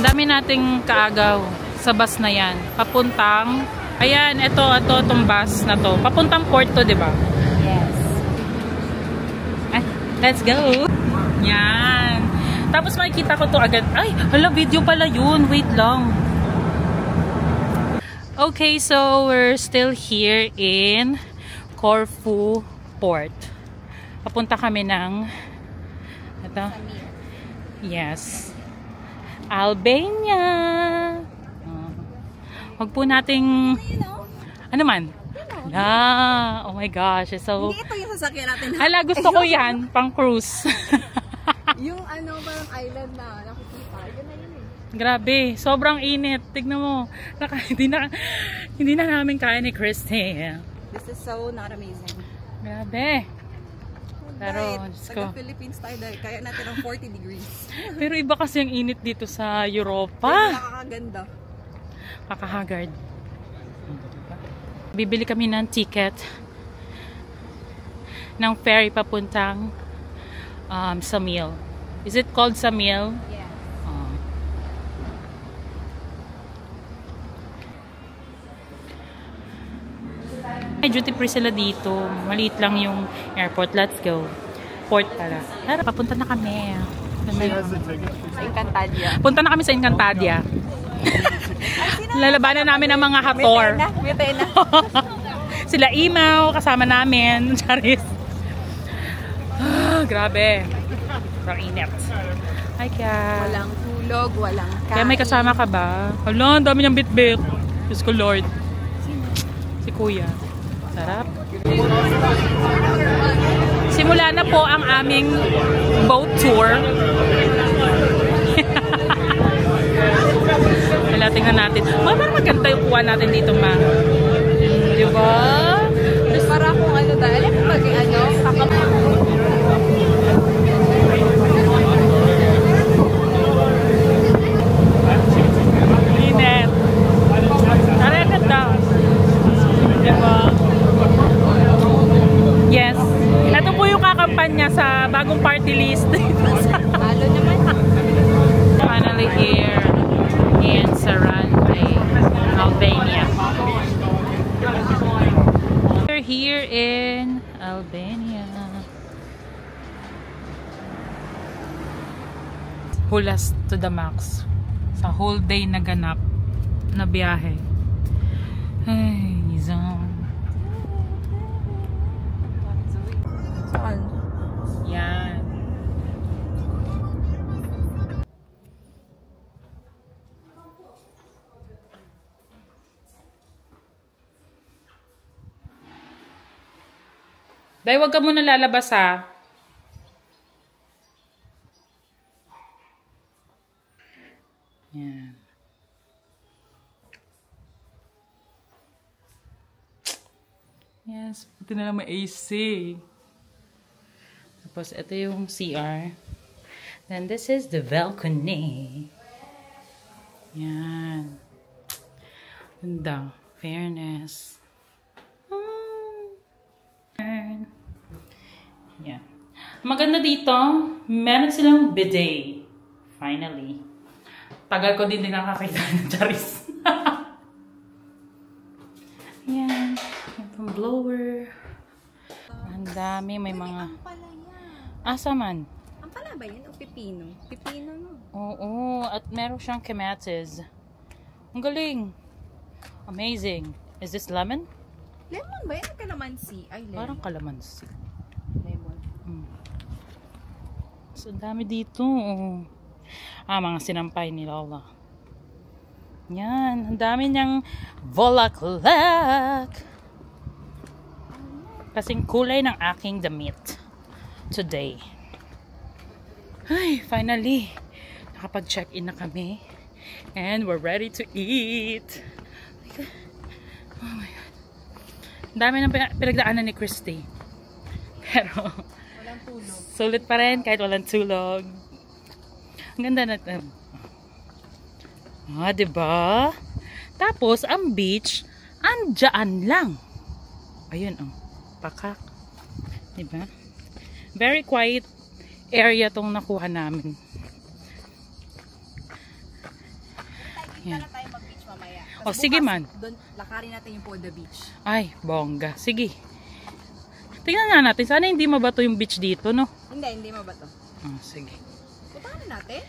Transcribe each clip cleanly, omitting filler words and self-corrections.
Ang dami nating kaagaw sa bus na yan. Papuntang, ayan, itong bus na to. Papuntang port to, di ba? Yes. Ay, let's go! Yan. Tapos makikita ko to agad. Ay, hala, video pala yun. Wait lang. Okay, so we're still here in Corfu Port. Papunta kami ng ito. Yes. Albania. Wag po nating ano man? Oh my gosh. So, hindi ito yung sasakyan natin. Hala, gusto ko yan. Pang cruise. Yung parang island na nakikita. Yun na yun eh. Grabe. Sobrang init. Tignan mo. Hindi na namin kaya ni Christy. This is so not amazing. Grabe. Pero, taga-Philippines tayo dahil kaya natin ang 40 degrees. Pero iba kasi ang init dito sa Europa. Nakakaganda. Kakahagard. Bibili kami ng ticket ng ferry papuntang Samil. Is it called Samil? Yeah. May duty free sila dito. Maliit lang yung airport. Let's go. Port pala. Tara, papunta na kami. Sa Encantadia. Punta na kami sa Encantadia. Lalabanan namin ang mga hator. May tena. Sila Imaw, kasama namin. Charis. Grabe. Parang init. Hi, Kat. Walang tulog, walang kain. Kaya may kasama ka ba? Hala, ang dami niyang bit-bit. Diyos ko, Lord. Si Kuya. Sarap. Simula na po ang aming boat tour. Wala, tingnan natin. Parang maganda yung kuha natin dito, ma. Diba? Para kung dahil alam mo pag Linet. Tara, ganda. Diba? Yes. Ito po yung kakampanya sa bagong party list. Halo naman. Finally here in Sarandai, Albania. We're here in Albania. Hulas to the max. Sa whole day na ganap na biyahe. Ay, Nizam. Yan. Day, wag ka muna lalabas, ha. Yan. Yes, buti na lang may AC. Tapos, ito yung CR. Then, this is the balcony. Yan. Ganda. Fairness. Yan. Maganda dito, meron silang bidet. Finally. Tagal ko din nakakita ng Charis. Yan. Itong blower. Ang dami. May mga... Asa man? Ang pala ba yan? O pipino? Pipino, no? Oo. At meron siyang kamatis. Ang galing. Amazing. Is this lemon? Lemon ba yan? Kalamansi. Ay, lemon. Parang kalamansi. Lemon. So, dami dito. Mga sinampay ni Lola. Yan. Ang dami niyang volaklak. Kasing kulay ng aking damit. Today. Ay, finally. Nakapag-check-in na kami. And we're ready to eat. Oh my God. Ang dami ng pinagdaanan ni Christy. Pero, Walang tulog. sulit pa rin kahit walang tulog. Ang ganda na. Diba? Tapos, ang beach, andyan lang. Ayun, pakak. Diba? Very quiet area tong nakuha namin. Yan. na tayo mag-beach mamaya. O, sige man. Doon, lakarin natin yung Poda Beach. Ay, bongga. Sige. Tingnan nga natin. Sana hindi mabato yung beach dito, no? Hindi mabato. Sige. Puntahan natin.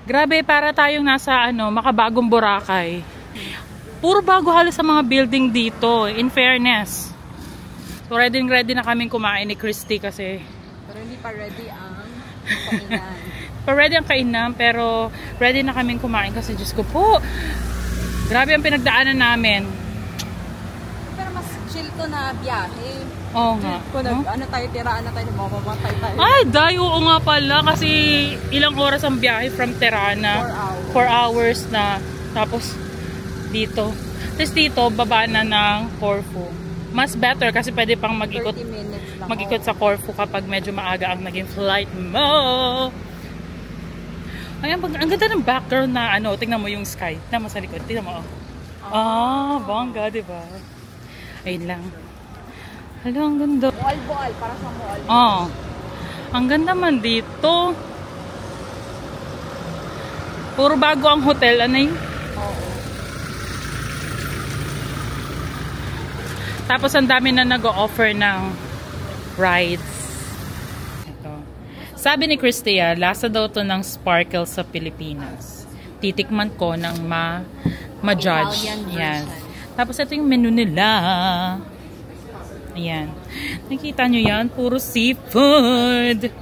Grabe, para tayong nasa makabagong Boracay. Puro bago halos sa mga building dito, in fairness. So ready na kaming kumain ni Christy kasi Pero hindi pa ready ang kainan. ready ang kainan, pero ready na kaming kumain kasi Diyos ko po, grabe ang pinagdaanan namin. Pero mas chill to na biyahe. Oo nga. Kung tiraan na tayo, mamamatay tayo. Ay, oo nga pala kasi ilang oras ang biyahe from Tirana. 4 hours na. Tapos dito. Tapos dito, baba na ng Corfu. Mas better kasi pwede pang mag-ikot 30 minutes lang. Mag-ikot sa Corfu kapag medyo maaga ang naging flight mo. Ayan, ang ganda ng background na tingnan mo yung sky. Tingnan mo sa likod. Tingnan mo. Bongga, diba? Ayun lang. Hala, ang ganda. Mall, para sa mall. Ang ganda man dito. Puro bago ang hotel. Ano yun? Tapos ang dami na nag-o-offer ng rides. Ito. Sabi ni Christia, lasa daw to ng sparkle sa Pilipinas. Titikman ko ng ma-judge. Yan. Tapos ito yung menu nila. Ayan. Nakita nyo yan? Puro seafood.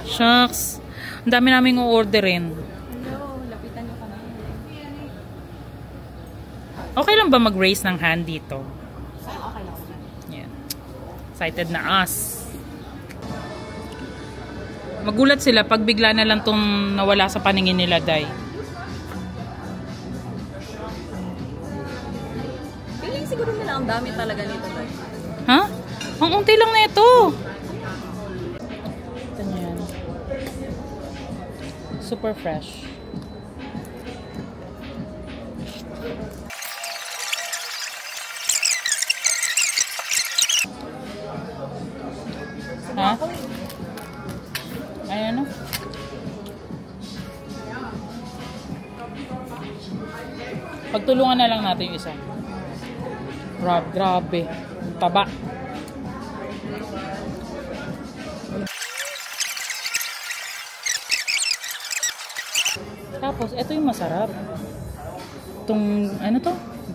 Shucks. Ang dami namin o-orderin. Hello, lapitan nyo kami. Okay lang ba mag-raise ng hand dito? Okay lang. Yan. Excited na us. Magulat sila pag bigla na lang tong nawala sa paningin nila, Day. Feeling siguro nila ang dami talaga nito, Day. Ha? Ang unti lang na ito. Ito yan. Super fresh. Ha? Ayan o. Pagtulungan na lang natin yung isa. Grabe. Taba. Tapos, ito yung masarap. Itong,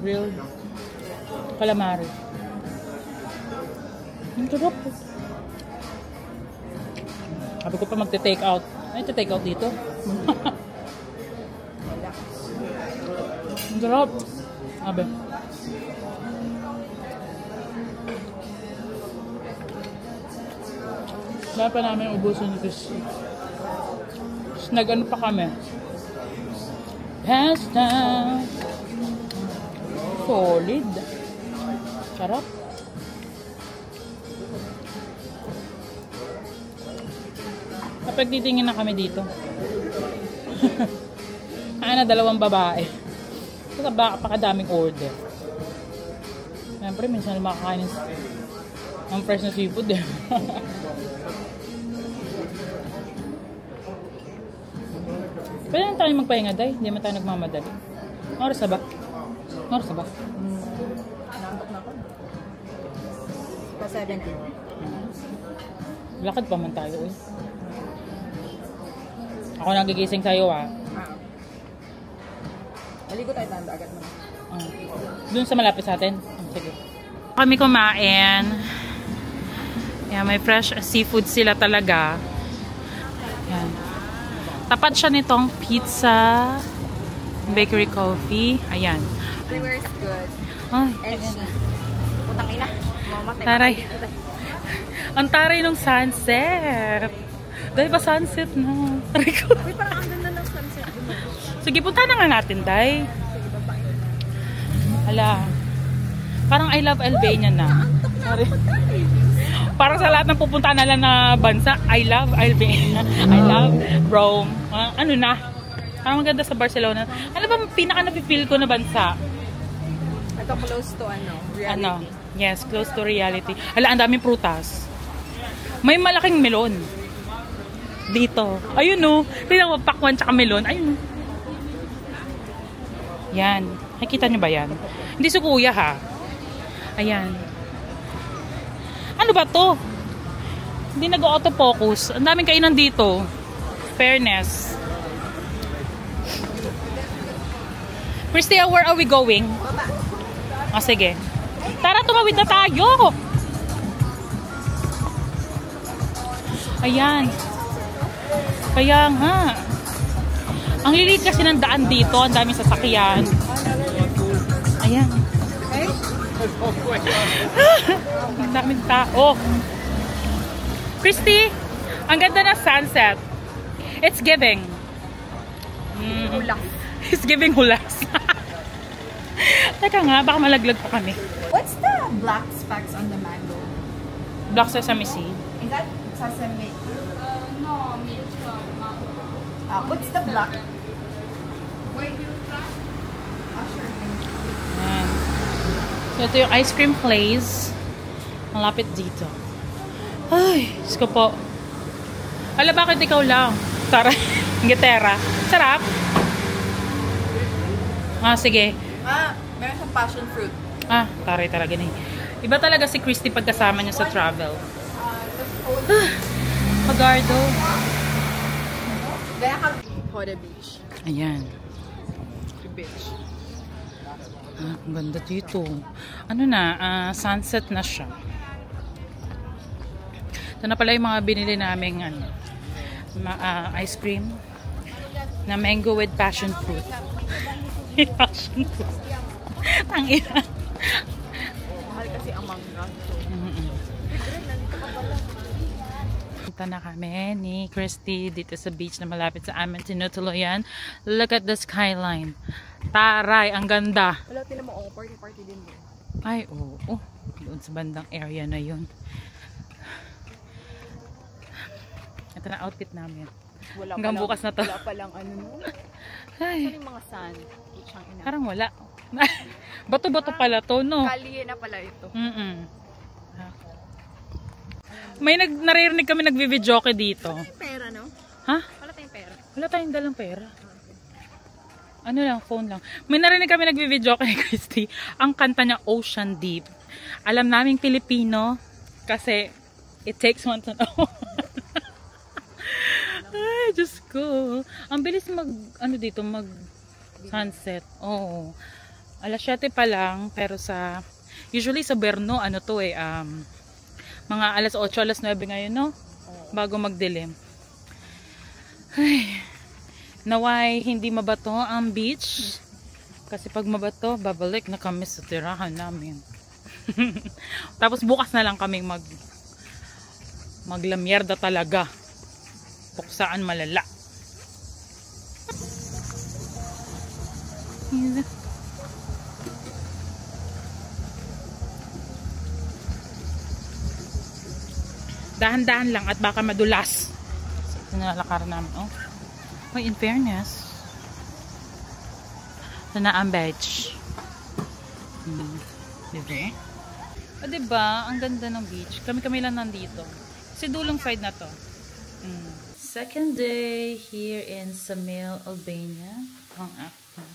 grilled calamari. Ang sarap. Sabi ko pa magte-take out. Ay, take out dito. Ang sarap. Sabi. Kaya pa namin ubusin ito. Nag-ano pa kami. Pasta. Solid. Sarap. Kapag titingin na kami dito. Dalawang babae. Kasi pakadaming order. Siyempre, minsan makakain ang fresh na seafood eh. Pwede lang tayo magpahinga, Day. Hindi man tayo nagmamadali. Oras na ba? Nantok na ako. Pa 17. Lakad pa man tayo eh. Ako nagigising sa'yo Maligo tayo tanda agad mo. Doon sa malapit sa atin. Sige. Kami kumain. Yan, may fresh seafood sila talaga. Yan. Tapat siya nitong pizza, bakery coffee. Ayan. Everywhere is good. Ay, Putang ina. taray. Ang taray ng sunset. Dahil ba sunset na? Taray ko. Uy, parang ang ganda ng sunset. Sige, punta na nga natin, Day. Hala. Parang I love Albania na. Sorry. Parang sa lahat ng pupunta na lang na bansa, I love Albania. I love Rome. Ano na? Parang maganda sa Barcelona. Ano ba pinaka napipil ko na bansa? Ito close to reality. Yes, close to reality. Hala, ang daming prutas. May malaking melon. Dito. Ayun o. Tingnan mo, pakwan tsaka melon. Ayun o. Yan. Nakikita nyo ba yan? Hindi si kuya ha. Ayan. Ano ba to? Hindi nag-autofocus. Ang daming kainan dito. Fairness. Christy, where are we going? Ah, sige. Tara, tumawid na tayo! Ayan. Kaya nga. Ang lilit kasi ng daan dito. Ang daming sasakyan. Ayan. Ang daming tao. Christy, ang ganda na sunset. It's giving. Hulas. It's giving hulas. Teka nga, baka malaglag pa kami. What's the black specks on the mango? Black sesame seed. Is that sesame? No, milk mango. What's the black? Wait, you try? Ayan. So, ito yung ice cream place. Malapit dito. Ay, Diyos ko po. Ala, bakit ikaw lang? Tara, gitera. Sarap. Ah, sige. Meron siyang passion fruit. Ah, taray talaga na. Iba talaga si Christy pagkasama niya sa travel. Pagardo. Kaya ka Hoda Beach. Ayan. Beach. Ah, ang ganda dito. Ano na, sunset na siya. Ito na pala yung mga binili naming ice cream na mango with passion fruit. Passion fruit. Tangina. Mahal kasi ang mangga. Punta na kami ni Christy dito sa beach na malapit sa amin, Tinutuluyan. Look at the skyline. Taray, ang ganda. Wala, tinan mo, party-party din mo. Ay, oo. Doon sa bandang area na yun. Ito na outfit namin. Wala Hanggang bukas na to. Wala palang ano no. Ay, Saan yung mga sand? Itchang ina. parang wala. Bato-bato pala to, no? Kalye na pala ito. May naririnig kami nagvi-videoke dito. Wala tayong pera, no? Ha? Wala tayong pera. Wala tayong dalang pera. Ano lang, phone lang. May narinig kami nagvi-videoke ni Christy. Ang kanta niya, Ocean Deep. Alam naming Pilipino kasi it takes one to know. Ay, Diyos ko. Ang bilis mag sunset. Oo. Alas 7 pa lang, pero usually sa Berno, mga alas 8, alas 9 ngayon, no? Bago magdilim. Ay, naway, hindi mabato ang beach. Kasi pag mabato, babalik na kami sa tirahan namin. Tapos bukas na lang kaming maglamyerda talaga. Puksaan malala. Dahan-dahan lang at baka madulas. Ito nalalakaran namin. Oh, in fairness. Ito na ang beach. Diba? O diba? Ang ganda ng beach. Kami lang nandito. Kasi dulong side na to. Second day here in Samil, Albania. Ang aking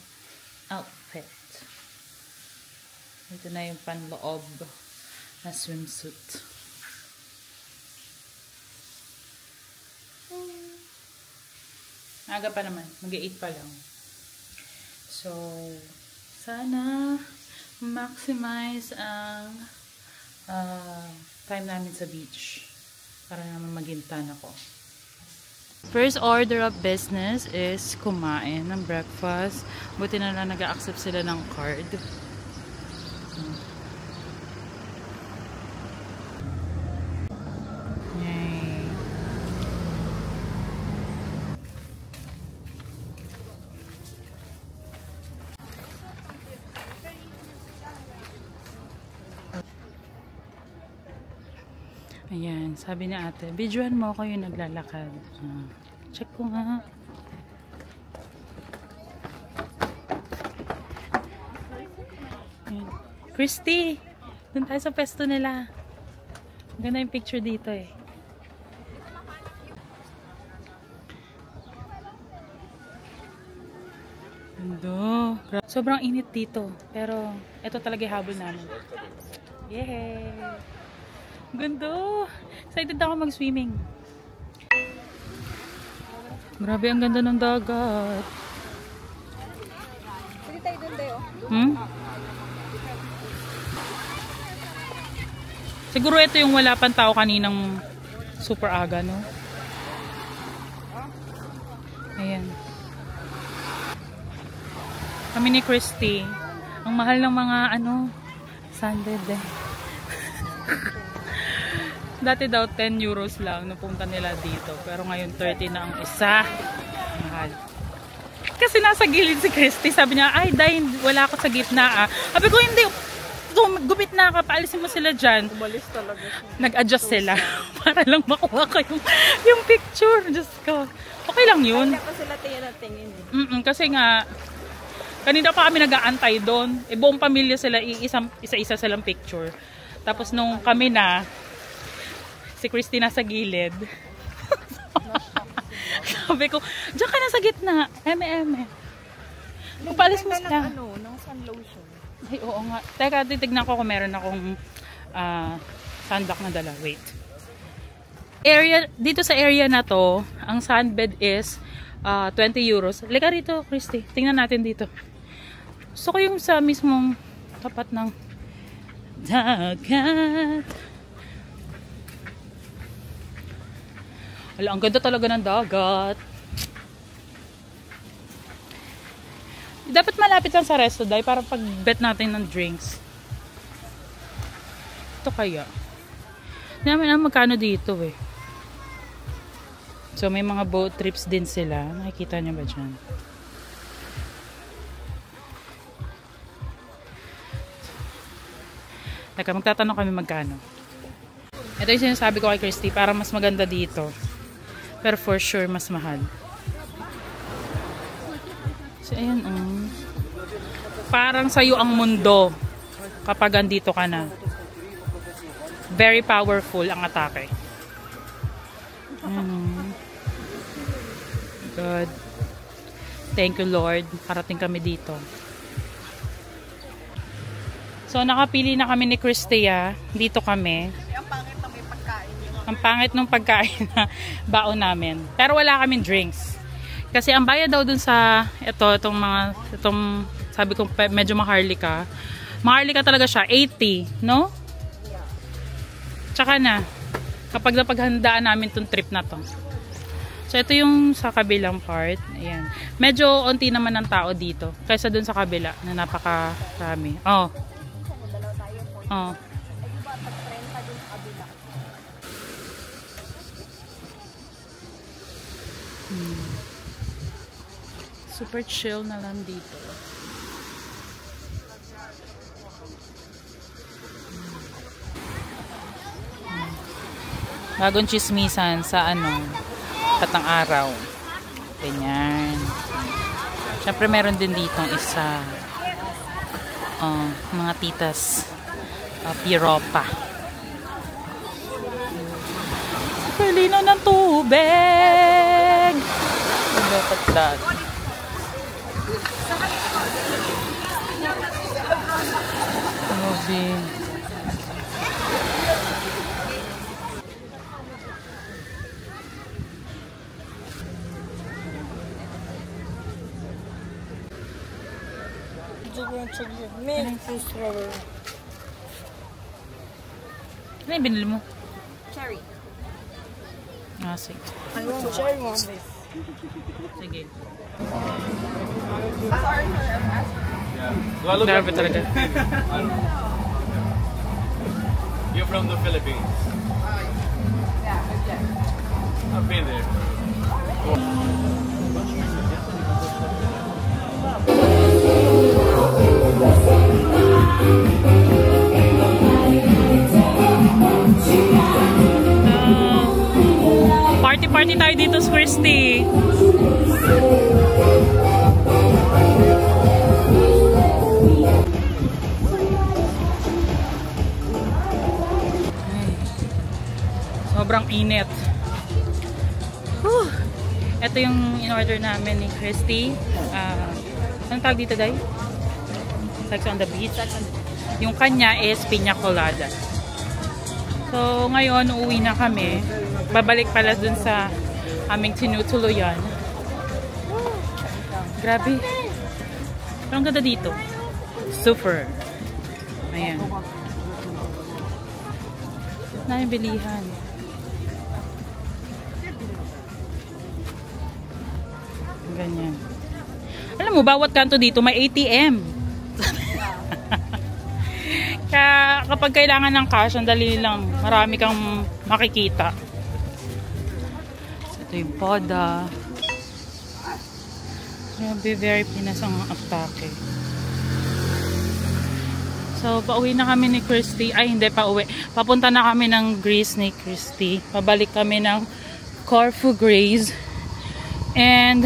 outfit. Ito na yung panloob na swimsuit. Aga pa naman. Mag-8 pa lang. So, sana maximize ang time namin sa beach. Para naman magintan ako. First order of business is kumain ng breakfast. Buti na lang nag-accept sila ng card. Yay. Ayan, sabi ni ate, videoan mo ako yung naglalakad. Check ko nga. Ayan. Christy! Doon tayo sa pesto nila. Ganda yung picture dito eh. Ganda. Sobrang init dito. Pero, ito talaga yung habol namin. Yay! Ganda! Excited ako mag-swimming. Grabe, ang ganda ng dagat. Pwede tayo dun, Deo. Siguro ito yung wala pang tao kaninang super aga, no? Ayan. Kami ni Christy. Ang mahal ng mga, sunbed eh. Dati daw 10 euros lang napunta nila dito. Pero ngayon 30 na ang isa. Mahal. Kasi nasa gilid si Christy. Sabi niya, ay dahil wala ako sa gitna ah. Sabi ko, hindi. Gumit na ka, paalisin mo sila dyan. Umalis talaga siya. Nag-adjust sila. Para lang makuha ko yung picture. Diyos ko. Okay lang yun. Kaya pa sila tingin na tingin. Kasi nga, kanina pa kami nag-aantay doon. Buong pamilya sila, isa-isa silang picture. Tapos nung kami na, si Christy nasa gilid. Sabi ko, diyan ka na sa gitna. Eme. Papalis mo sila. Ng sun lotion. Ay, oo nga. Teka, titignan ko kung meron akong sunblock na dala. Wait. Dito sa area na to, ang sunbed is 20 euros. Lika rito, Christy. Tingnan natin dito. Gusto ko yung sa mismong tapat ng dagat. Wala, ang ganda talaga ng dagat. Dapat malapit lang sa resto, dahil para pag-bet natin ng drinks. Ito kaya. Hindi namin alam magkano dito eh. So may mga boat trips din sila. Nakikita niyo ba dyan? Teka, magtatanong kami magkano. Ito yung sinasabi ko kay Christy, para mas maganda dito. Pero for sure, mas mahal. So, ayan, parang sa'yo ang mundo kapag andito ka na. Very powerful ang atake. God. Thank you, Lord. Parating kami dito. So, nakapili na kami ni Christia. Dito kami. Ang pangit na may pagkain. Ang pangit ng pagkain na baon namin. Pero wala kaming drinks. Kasi ang bayad daw dun sa itong sabi ko medyo maharlika. Maharlika talaga siya, 80, no? Tsaka na, kapag napaghandaan namin tong trip na to. So ito yung sa kabilang part. Ayan. Medyo onti naman ng tao dito. Kaysa dun sa kabila na napakarami. Oh. Super chill na lang dito. Bagong chismisan sa katang araw. Ganyan. Siyempre meron din dito isa. Mga titas. Piropa. Kalino ng tubig. Look at that. Movie. Ano yung binili mo? Cherry. Sige. I want cherry one. Sige. Sorry. Grabe talaga. You're from the Philippines? Yeah. I've been there. Party tayo dito sa Christy. Sobrang init. Ito yung in-order namin ni Christy. Anong tawag dito, Day? Sex on the beach? Yung kanya is piña colada. So, ngayon, uuwi na kami. Babalik pala dun sa aming tinutuluyan. Grabe. Pero ang ganda dito. Super. Ayan. Daming bilihan. Ganyan. Alam mo, bawat kanto dito may ATM. Kaya kapag kailangan ng cash, ang dali lang. Marami kang makikita. So, ito yung poda. Grabe, very Pinas ang atake. So, pauwi na kami ni Christy. Ay, hindi pa uwi. Papunta na kami ng Greece ni Christy. Pabalik kami ng Corfu, Greece. And,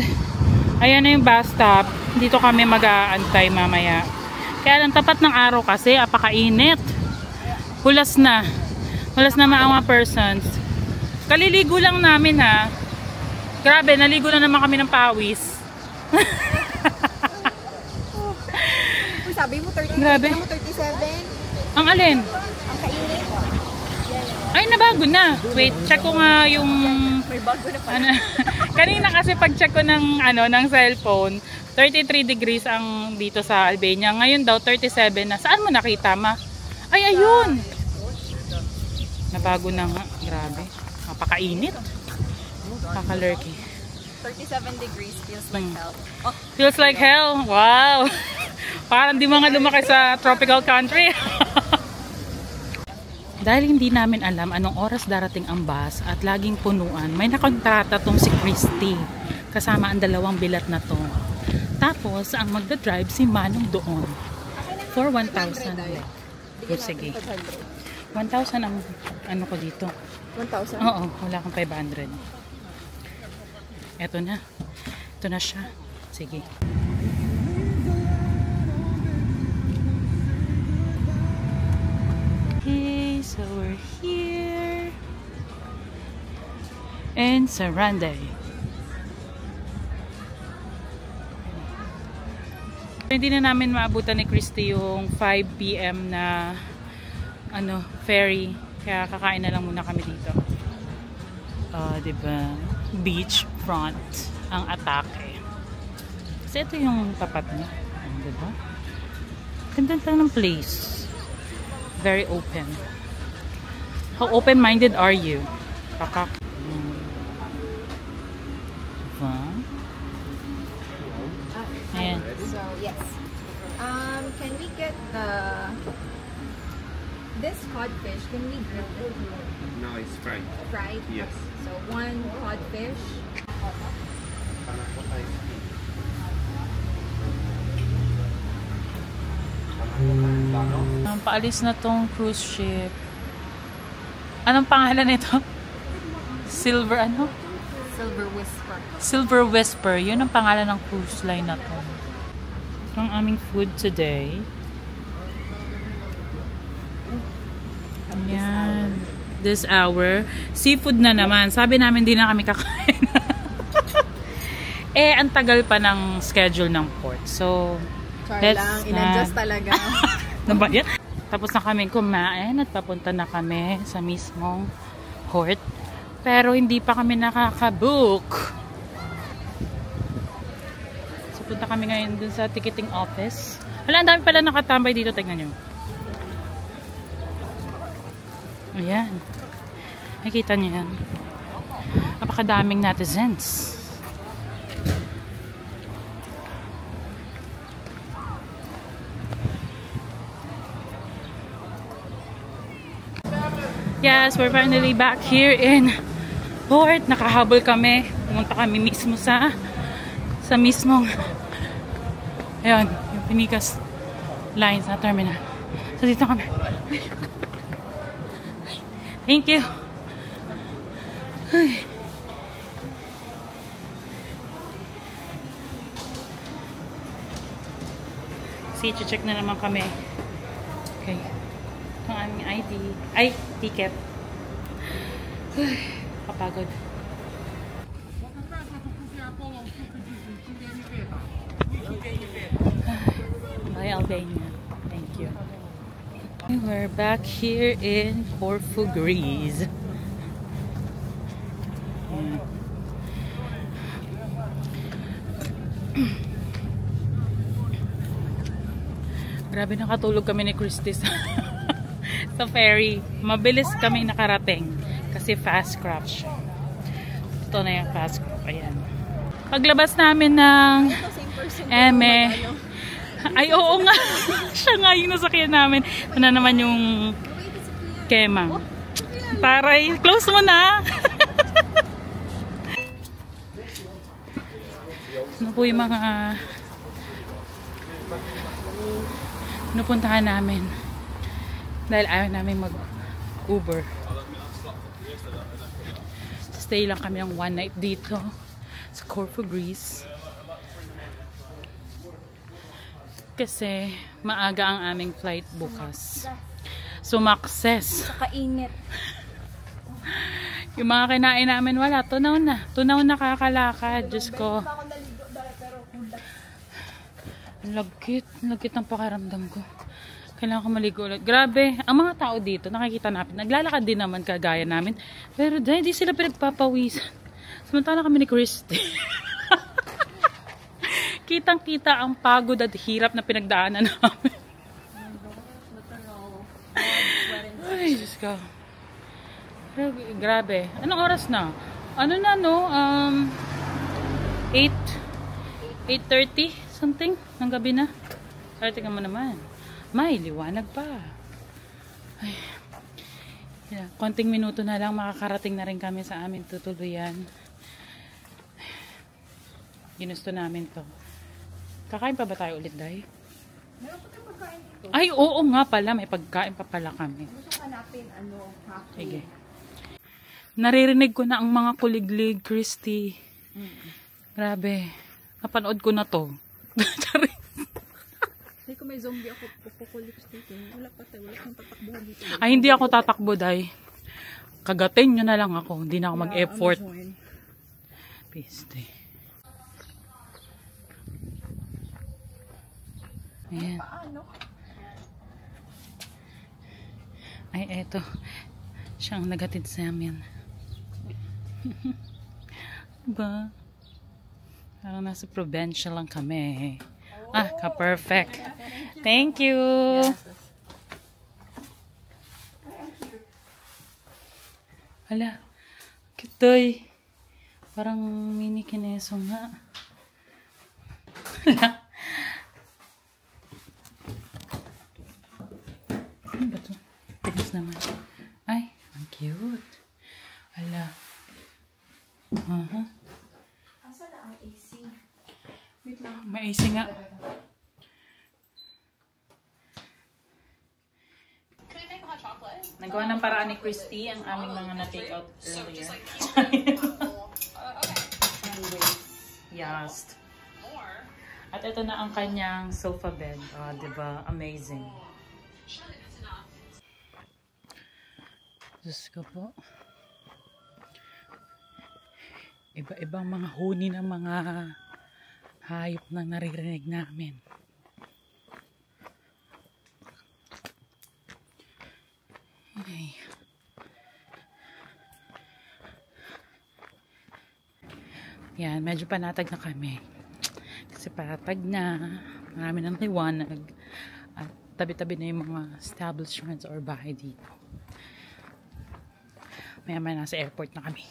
ayan na yung bus stop. Dito kami mag-aantay mamaya. Kaya lang tapat ng araw kasi, apakainit. Hulas na. Hulas na mga persons. Kaliligo lang namin ha. Grabe, naligo na naman kami ng pawis. Sabi mo 30, grabe. mo 37. Ang alin? Ang kainit. Ay, nabago na. Wait, check ko nga yung... May bago na pala. Ano, kanina kasi pag-check ko ng, ng cellphone, 33 degrees ang dito sa Albania. Ngayon daw, 37 na. Saan mo nakita, ma? Ay, ayun! Nabago na nga. Grabe. Napakainit. Kakalurky. 37 degrees feels like hell. Oh. Feels like hell. Wow! Parang di mga lumaki sa tropical country. Dahil hindi namin alam anong oras darating ang bus at laging punuan, may nakontrata tong si Christy. Kasama ang dalawang bilat na to. Tapos, ang magdadrive si Manong doon. For 1,000. Oh, sige. 1,000 ang ano ko dito. 1,000? Oo, wala kang 500. Eto na. Ito na siya. Sige. Okay, so we're here in Sarandey. Hindi na namin maabutan ni Christy yung 5 PM na ferry. Kaya kakain na lang muna kami dito. Diba? Beachfront ang atake. Kasi ito yung tapat niya. Diba? Ganda lang ng place. Very open. How open-minded are you? Pakak. Diba? Ayan. So, yes. Can we get this codfish, can we grill it? No, it's fried. Fried? Yes. So, one codfish. Paalis na tong cruise ship. Anong pangalan nito? Silver ano? Silver Whisper. Silver Whisper. Yun ang pangalan ng cruise line na to. Ito ang aming food today. Ayan. This hour. Seafood na naman. Sabi namin di na kami kakain. Ang tagal pa ng schedule ng port. So, Char lang. In-adjust talaga. Ano ba yan? Tapos na kami kumain at papunta na kami sa mismong port. Pero hindi pa kami nakakabook. So, punta kami ngayon dun sa ticketing office. Wala, ang dami pala nakatambay dito. Tignan nyo. Ayan. Nakikita nyo yan. Napakadaming netizens. Yes, we're finally back here in port. Nakahabol kami. Pumunta kami mismo sa mismong ayun, yung Pinikas lines na terminal. So dito kami. Thank you. Ay. See, check na naman kami. Okay. Ang aming ID. Ay, ticket. Kapagod. Albania. Thank you. We're back here in Corfu, Greece. Grabe, nakatulog kami ni Christy sa ferry. Mabilis kami nakarating kasi fast craft siya. Ito na yung fast craft. Ayan. Paglabas namin ng Eme. Ay, oo nga. Siya nga yung nasakyan namin. Ito na naman yung Kemang. Taray, close mo na. Ano po yung mga pinupuntahan namin dahil ayaw namin mag-Uber. Stay lang kami ng one night dito sa Corfu, Greece. Kasi maaga ang aming flight bukas. Sumakses. Kainit. Yung mga kinain namin wala. Tunaw na. Tunaw na kakalakad. Diyos ko. Lagkit. Lagkit ang pakiramdam ko. Kailangan ko maligo ulit. Grabe. Ang mga tao dito, nakikita natin. Naglalakad din naman kagaya namin. Pero dahil hindi sila pinagpapawisan. Samantala kami ni Christy. Kitang-kita ang pagod at hirap na pinagdaanan namin. Ay, Diyos ko. Grabe. Anong oras na? Ano na, no? 8:30 something ng gabi na. Ay, tingnan mo naman. May liwanag pa. Ay. Yeah, konting minuto na lang makakarating na rin kami sa aming tutuluyan. Ginusto namin to. Kakain pa ba tayo ulit, Day? Meron pa tayong pagkain dito. Ay, oo nga pala. May pagkain pa pala kami. Gusto hanapin, cafe. Sige. Naririnig ko na ang mga kuliglig, Christy. Grabe. Napanood ko na to. Hindi ko may zombie ako apocalypse dito. Wala pa tayo. Wala kang tatakbuhan dito. Ay, hindi ako tatakbo, Day. Kagatin nyo na lang ako. Hindi na ako mag-effort. Piste. Ayan. Ay, eto. Siyang nagatid sa amin. Diba? Parang nasa provincial lang kami. Ah, ka-perfect. Thank you. Hala. Kitoy. Parang mini kineso nga. Hala. Ano ba ito? Tigas naman. Ay, ang cute. Hala. Asa na ang AC? Wait lang. May AC nga. Nagawa ng paraan ni Christy ang aming mga na-take out earlier. Yes. At ito na ang kanyang sofa bed. Oh, diba? Amazing. Diyos ko po. Iba-ibang mga huni ng mga hayop na naririnig namin. Okay. Yan, medyo panatag na kami. Kasi patag na. Marami ng liwanag. At tabi-tabi na yung mga establishments or bahay dito. Maya-maya nasa airport na kami.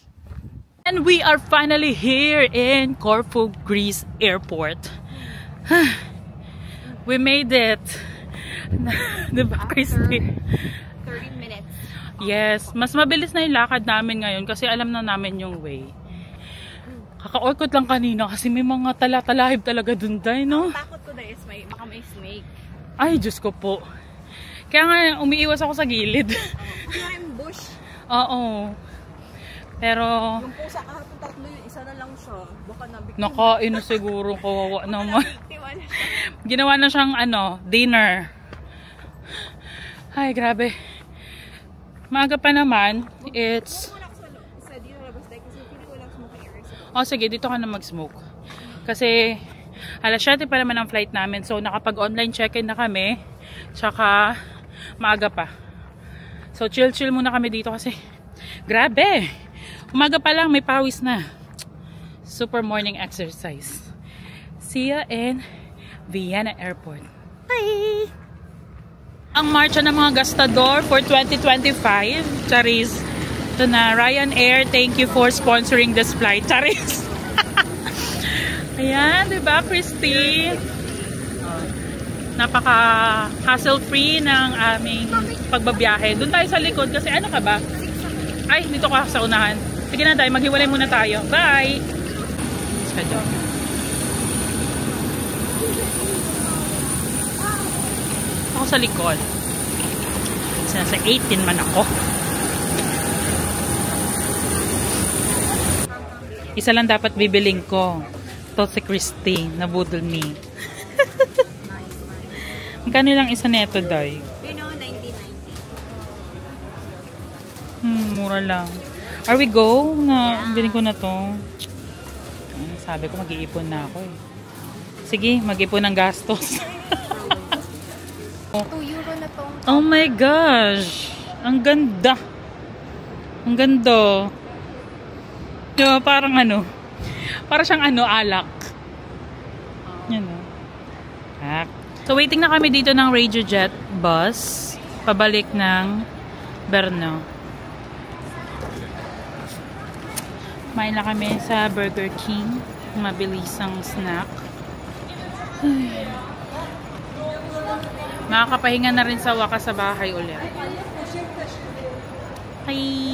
And we are finally here in Corfu, Greece Airport. We made it. Diba, Christy? 30 minutes. Yes. Mas mabilis na yung lakad namin ngayon kasi alam na namin yung way. Kaka-orkot lang kanina kasi may mga tala-talahib talaga dun, Day, no? Ang takot ko dahil baka may snake. Ay, Diyos ko po. Kaya nga, umiiwas ako sa gilid. Kaya yung bush. Oo. Pero, Yung pusa kahapon tatlo yun, isa na lang siya. Baka nabiktima. nakain na siguro, kawawa naman. Nabiktima na siya. Ginawa na siyang, dinner. Ay, grabe. Maaga pa naman, it's... Wala ko sa loob. Isa, di na labas tayo kasi hindi wala smoking areas. Oh, sige, dito ka na mag-smoke. Kasi, Alas 7 pa naman ang flight namin. So, nakapag-online check-in na kami. Tsaka, maaga pa. So, chill-chill muna kami dito kasi, grabe! Umaga pa lang, may pawis na. Super morning exercise. See ya in Vienna Airport. Bye! Ang marcha ng mga gastador for 2025. Charis. Ito na, Ryanair, thank you for sponsoring this flight. Charis. Ayan, diba, Christy? Napaka hassle-free ng aming pagbabiyahe. Doon tayo sa likod kasi ano ka ba? Ay, dito ka sa unahan. Sige na tayo, maghiwalay muna tayo. Bye! Ako sa likod. Nasa 18 man ako. Isa lang dapat bibiling ko. Ito si Christy, na Boodle Me. Magkano lang isa neto, Day? You know, 90. Mura lang. Are we go? Biling ko na to. Sabi ko, mag-iipon na ako eh. Sige, mag-ipon ng gastos. 2 euro na tong. Oh my gosh! Ang ganda! Ang ganda! Diba, parang ano? Para siyang ano, alak. Yan o. So, waiting na kami dito ng RegioJet bus. Pabalik ng Brno. Kumain lang kami sa Burger King. Mabilisang snack. Makakapahinga na rin sa wakas sa bahay ulit. Hi!